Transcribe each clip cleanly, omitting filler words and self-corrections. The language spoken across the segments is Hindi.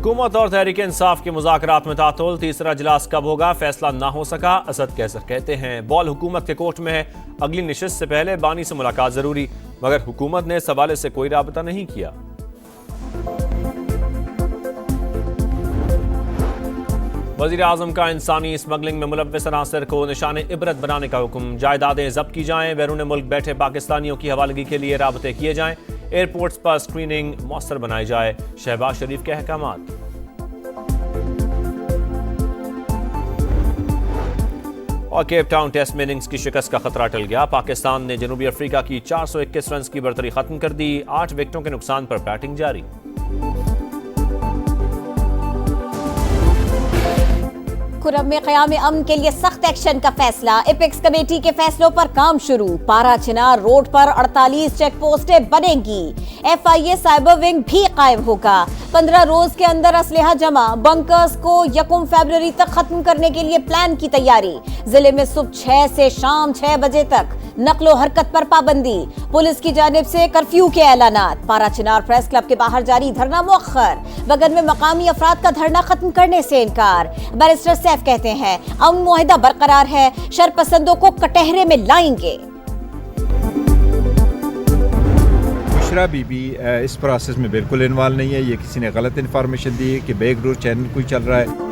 हुकूमत और तहरीक इंसाफ के मुज़ाकरात में तातुल, तीसरा इजलास कब होगा, फैसला ना हो सका। असद कैसर कहते हैं बॉल हुकूमत के कोर्ट में है, अगली नशिस्त से पहले बानी से मुलाकात जरूरी, मगर हुकूमत ने इस हवाले से कोई राबता नहीं किया। वज़ीर आज़म का इंसानी स्मगलिंग में मुलव्वस अनासर को निशान इबरत बनाने का हुक्म, जायदादें जब्त की जाएं, बैरून मुल्क बैठे पाकिस्तानियों की हवालगी के लिए राबते किए जाएं, एयरपोर्ट्स पर स्क्रीनिंग मौसर बनाई जाए। शहबाज शरीफ के अहकामात। और केप टाउन टेस्ट में इनिंग्स की शिकस्त का खतरा टल गया, पाकिस्तान ने जनूबी अफ्रीका की 421 रन की बर्तरी खत्म कर दी, 8 विकेटों के नुकसान पर बैटिंग जारी। खुर्रम में क़याम अमन के लिए सख्त एक्शन का फैसला, एपेक्स कमेटी के फैसलों पर काम शुरू, पारा चिनार रोड पर 48 चेक पोस्टें बनेंगी, FIA साइबर विंग भी कायम होगा, 15 रोज के अंदर असलहा जमा, बंकर्स को 1 फरवरी तक खत्म करने के लिए प्लान की तैयारी, जिले में सुबह 6 से शाम 6 बजे तक नकलो हरकत पर पाबंदी, पुलिस की जानिब से कर्फ्यू के ऐलानात, पारा चिनार प्रेस क्लब के बाहर जारी धरना मुअख्खर, बगल में मकामी अफराद का धरना खत्म करने से इनकार। बैरिस्टर सैफ कहते हैं अमन मुआहिदा बरकरार है, शरपसंदों को कटहरे में लाएंगे। बुशरा बीबी इस प्रोसेस में बिल्कुल इन्वॉल्व नहीं है, ये किसी ने गलत इन्फॉर्मेशन दी है कि बैकडोर चैनल कोई चल रहा है।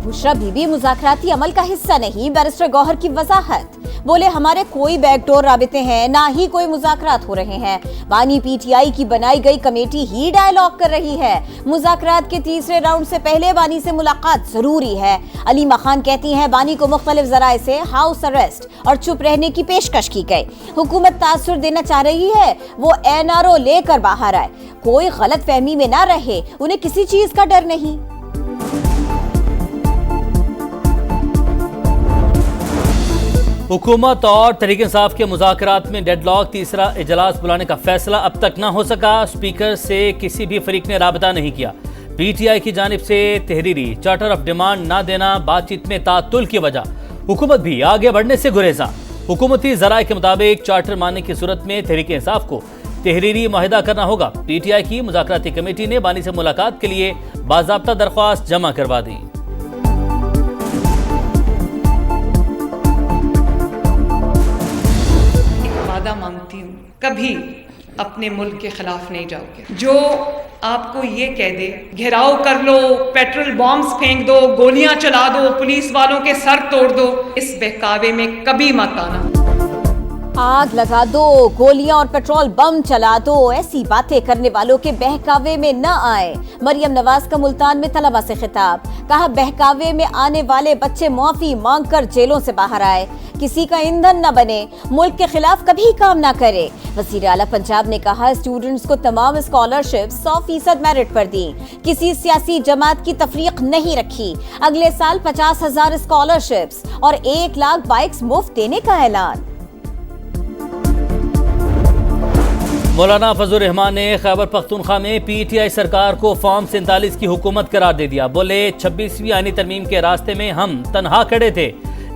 बुशरा बीबी मुज़ाकराती अमल का हिस्सा नहीं, बैरिस्टर गौहर की वजाहत, बोले हमारे कोई बैकडोर राबिते हैं, ना ही कोई मुज़ाकरात हो रहे हैं, बानी PTI की बनाई गई कमेटी ही डायलॉग कर रही है, मुज़ाकरात के तीसरे राउंड से पहले बानी से मुलाकात जरूरी है। अलीमा खान कहती हैं बानी को मुख्तलिफ जराए से हाउस अरेस्ट और चुप रहने की पेशकश की गई, हुकूमत तासुर देना चाह रही है, वो NRO लेकर बाहर आए, कोई गलत फहमी में ना रहे, उन्हें किसी चीज का डर नहीं। हुकूमत और तहरीक इंसाफ के मुज़ाकरात में डेडलॉक, तीसरा इजलास बुलाने का फैसला अब तक ना हो सका, स्पीकर से किसी भी फरीक ने राबता नहीं किया, PTI की जानिब से तहरीरी चार्टर ऑफ डिमांड ना देना बातचीत में तातुल की वजह, हुकूमत भी आगे बढ़ने से गुरेजा। हुकूमती जराए के मुताबिक चार्टर मानने की सूरत में तहरीक इंसाफ को तहरीरी मुआहिदा करना होगा। PTI की मुज़ाकराती कमेटी ने बानी से मुलाकात के लिए बाज़ाब्ता दरख्वास्त जमा करवा दी। मांगती हूँ, कभी अपने मुल्क के खिलाफ नहीं जाओगे। जो आपको ये कह दे घेराव कर लो, पेट्रोल बॉम्ब्स फेंक दो, गोलियां चला दो, पुलिस वालों के सर तोड़ दो, इस बहकावे में कभी मत आना। आग लगा दो, गोलियां और पेट्रोल बम चला दो, ऐसी बातें करने वालों के बहकावे में न आए। मरियम नवाज का मुल्तान में तलबा से खिताब, कहा बहकावे में आने वाले बच्चे माफी मांगकर जेलों से बाहर आए, किसी का ईंधन न बने, मुल्क के खिलाफ कभी काम न करे। वज़ीर आला पंजाब ने कहा स्टूडेंट्स को तमाम स्कॉलरशिप 100% मेरिट पर दी, किसी सियासी जमात की तफरीक नहीं रखी, अगले साल 50,000 स्कॉलरशिप्स और 1 लाख बाइक्स मुफ्त देने का ऐलान। मौलाना फजल रहमान ने खैबर पख्तूनख्वा में PTI सरकार को फॉर्म 47 की हुकूमत करार दे दिया, बोले 26वीं आईनी तरमीम के रास्ते में हम तनहा खड़े थे,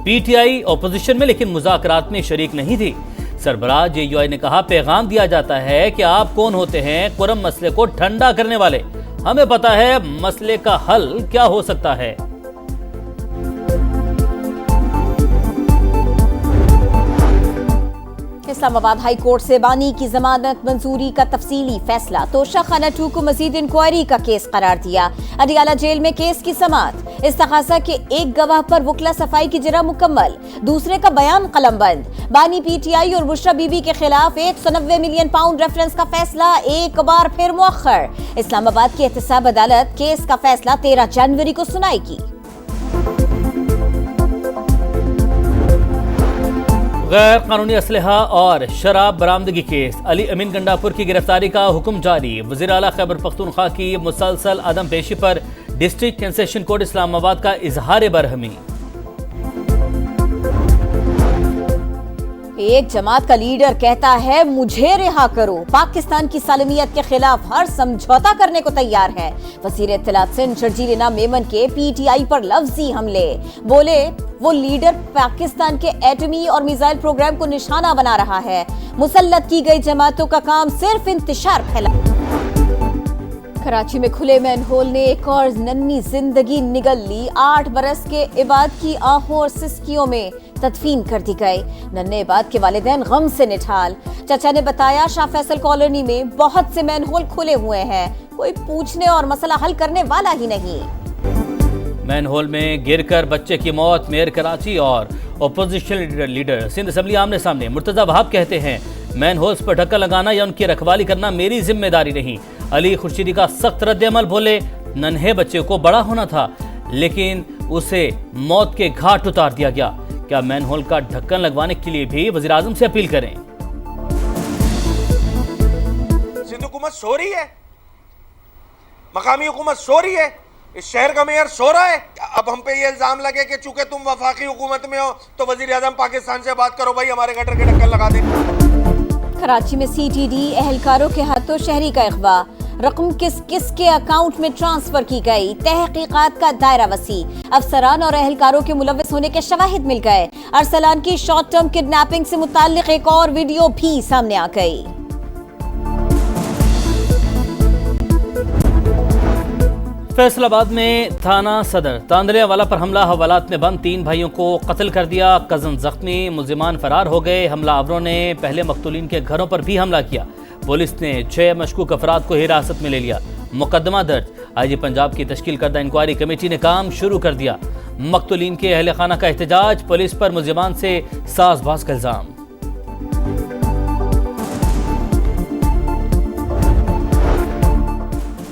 PTI अपोजिशन में लेकिन मुज़ाकरात में शरीक नहीं थी। सरबराह JUI ने कहा पैगाम दिया जाता है कि आप कौन होते हैं कुरम मसले को ठंडा करने वाले, हमें पता है मसले का हल क्या हो सकता है। इस्लामाबाद हाई कोर्ट से बानी की जमानत मंजूरी का तफसीली फैसला, तोशा खाना 2 को मजीद इंक्वायरी का केस करार दिया, अडियाला जेल में केस की समाअत, इस्तग़ासा के एक गवाह पर वकला सफाई की जरा मुकम्मल, दूसरे का बयान कलमबंद, बानी PTI और बुशरा बीबी के खिलाफ 190 मिलियन पाउंड रेफरेंस का फैसला एक बार फिर मुअख्खर, इस्लामाबाद की एहतसाब अदालत केस का फैसला 13 जनवरी को सुनाएगी। गैर कानूनी असलहा और शराब बरामदगी केस, अली अमीन गंडापुर की गिरफ्तारी का हुक्म जारी, वज़ीर आला खैबर पख्तूनख्वा की मुसलसल अदम पेशी पर डिस्ट्रिक्ट सेशन कोर्ट इस्लामाबाद का इजहार बरहमी। एक जमात का लीडर कहता है मुझे रिहा करो, पाकिस्तान की सालमियत के खिलाफ हर समझौता करने को तैयार है। वज़ीर इत्तलात सिंध शर्जील इनाम मेमन के PTI पर लफ्जी हमले, बोले वो लीडर पाकिस्तान के एटमी और मिसाइल प्रोग्राम को निशाना बना रहा है, मुसल्लत की गई जमातों का काम सिर्फ इंतशार फैला। कराची में खुले मैनहोल ने एक और नन्ही जिंदगी निगल ली। 8 बरस के इबाद की आहों और सिसकियों में तदफीन कर दी गई। नन्हे इबाद के वालिदैन गम से निठाल। चाचा ने बताया, शाह फैसल कॉलोनी में बहुत से मैनहोल खुले हुए हैं, कोई पूछने और मसला हल करने वाला ही नहीं। मैनहोल में गिरकर बच्चे की मौत। मेयर कराची और ओपोजिशन लीडर सिंध असेंबली आमने सामने। मुर्तजा वहाब कहते हैं, मैनहोल्स पर ढक्कन लगाना या उनकी रखवाली करना मेरी जिम्मेदारी नहीं। अली खुर्शीदी का सख्त रद्द-ए-अमल। बोले, नन्हे बच्चे को बड़ा होना था लेकिन उसे मौत के घाट उतार दिया गया। क्या मैनहोल का ढक्कन लगवाने के लिए भी वज़ीर आज़म से अपील करें? सिंध हुकूमत सो रही है, मकामी हुकूमत सो रही है, इस शहर का मेयर सो रहा है। अब हम पे ये इल्जाम लगे कि चूंकि तुम वफाकी हुकूमत में हो तो वज़ीर आज़म पाकिस्तान से बात करो, भाई हमारे गटर के ढक्कन लगा दें। कराची में CTD एहलकारों के हाथों शहरी का अगवा। रकम किस किस के अकाउंट में ट्रांसफर की गई। तहकीकात का दायरा वसी। अफसरान और एहलकारों के मुलव्वस होने के शवाहिद मिल गए। अरसलान की शॉर्ट टर्म किडनैपिंग से मुताल्लिक एक और वीडियो भी सामने आ गई। फैसलाबाद में थाना सदर तांदलियावाला पर हमला। हवालात में बंद 3 भाइयों को कत्ल कर दिया। कजन जख्मी, मुलजिमान फरार हो गए। हमलावरों ने पहले मकतूलीन के घरों पर भी हमला किया। पुलिस ने 6 मशकूक अफराद को हिरासत में ले लिया। मुकदमा दर्ज। IG पंजाब की तश्कील करदा इंक्वायरी कमेटी ने काम शुरू कर दिया। मकतूलीन के अहले खाना का एहतजाज। पुलिस पर मुलजिमान से साजबाज का इल्जाम।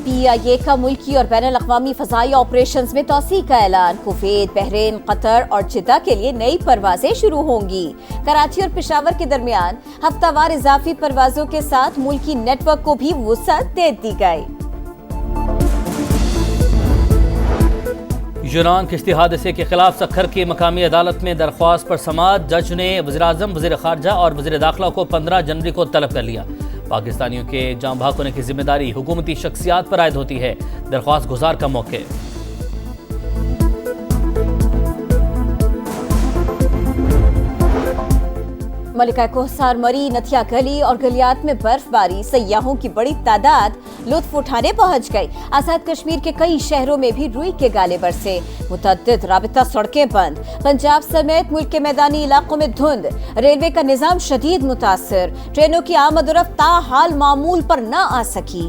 PIA का मुल्की और बैनुल अक़वामी फ़ज़ाई ऑपरेशंस में तौसी का ऐलान। कुवैत, बहरीन, कतर और जिद्दा के लिए नई परवाजें शुरू होंगी। कराची और पेशावर के दरमियान हफ्तावार इजाफी परवाजों के साथ मुल्की नेटवर्क को भी वुसअत दे दी गई। यूनान किश्ती हादसे के खिलाफ सखर की मकामी अदालत में दरख्वास्त पर समाअत। जज ने वज़ीर आज़म, वज़ीर ख़ारजा और वज़ीर दाखिला को 15 जनवरी को तलब कर लिया। पाकिस्तानियों के जाँ भाग होने की जिम्मेदारी हुकूमती शख्सियात पर आयद होती है। दरख्वास्त गुजार का मौके। मलिका कोहसार, मरी, नथिया गली और गलियात में बर्फबारी। सयाहों की बड़ी तादाद लुत्फ उठाने पहुंच गई। आजाद कश्मीर के कई शहरों में भी रुई के गाले बरसे। मुतअद्दिद राबिता सड़कें बंद। पंजाब समेत मुल्क के मैदानी इलाकों में धुंध। रेलवे का निजाम शदीद मुतासर। ट्रेनों की आमद-ओ-रफ्त ताहाल मामूल पर न आ सकी।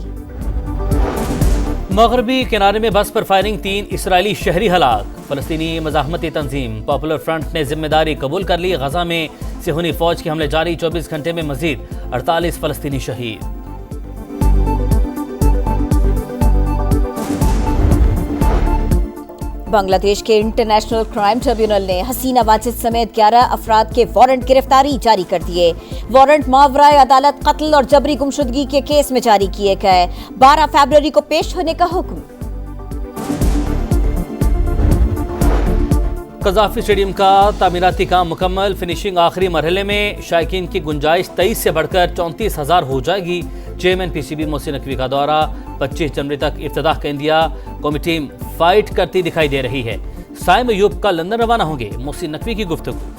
मगरबी किनारे में बस पर फायरिंग। 3 इसराइली शहरी हलाक। फलस्तीनी मज़ाहमती तंजीम पॉपुलर फ्रंट ने जिम्मेदारी कबूल कर ली। गजा में सिहूनी फौज के हमले जारी। 24 घंटे में मजीद 48 फलस्तीनी शहीद। बांग्लादेश के इंटरनेशनल क्राइम ट्रिब्यूनल ने हसीना वाजिद समेत 11 अफराद के वारंट गिरफ्तारी जारी कर दिए। वारंट मावराए अदालत कत्ल और जबरी गुमशुदगी के केस में जारी किए गए। 12 फरवरी को पेश होने का हुक्म। कज़ाफी स्टेडियम का तामीराती काम मुकम्मल। फिनिशिंग आखिरी मरहले में। शायकीन की गुंजाइश 23 से बढ़कर 34,000 हो जाएगी। चेयरमैन PCB मोहसिन नकवी का दौरा। 25 जनवरी तक इफ्तिताह का इंदिया। कौमी टीम फाइट करती दिखाई दे रही है। साइम अयूब का लंदन रवाना होंगे। मोहसिन नकवी की गुफ्तगू।